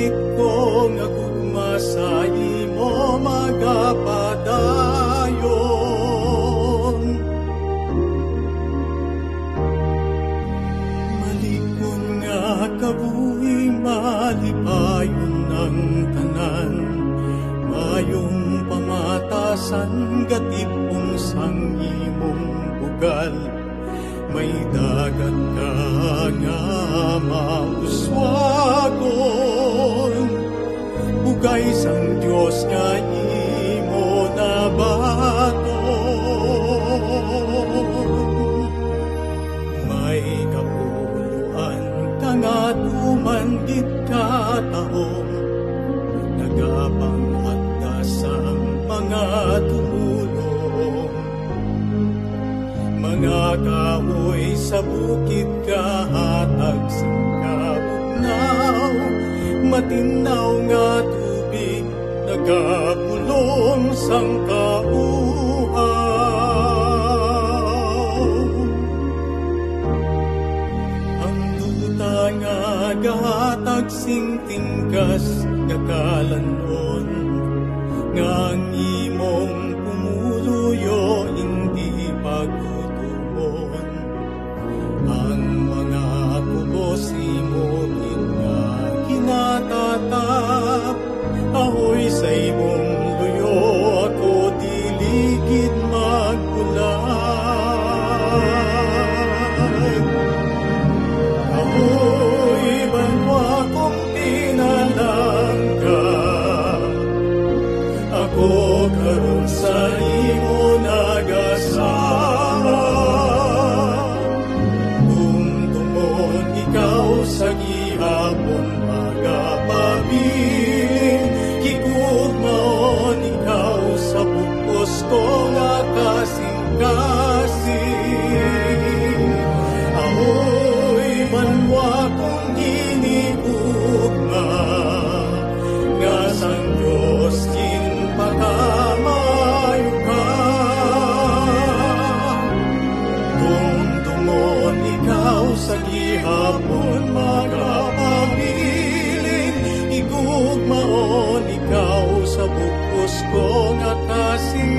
hapit ko nga gugma sa imo magapadayon. Malikon nga kabuhi malipayon ng tanan, mayong pamatasan gatipong sang imong bugal. May dagat ka nga mauswagon, bugay sang Diyos nga imo nabaton. May kauluan ka nga tumandit ka taong, nagapang at sang mga tumulong. Mga kahoy sa bukid kahatag sang kabugnaw, matinaw nga tubig nagabulong sang kauhaw. Ang duta nga gahatag sing tingkas kakalanon, nga ang imong pumuluyo hindi pagod. Ang mga kubos imo kinatatap, ahoy sa imong luyo ako diligid magbulag. Ahoy banwa kong pinalangka, ako karon sa imo nagasama. Sa gihapon magapabilin, higugmaon ikaw sa bukos ko nga kasing-kasing. Ahoy banwa kong ginigugma, nga sang Diyos ginpakamayo ka. Dumdumon ikaw sa gihapon magapabilin, igugmaon ikaw sa bukos ko nga kasing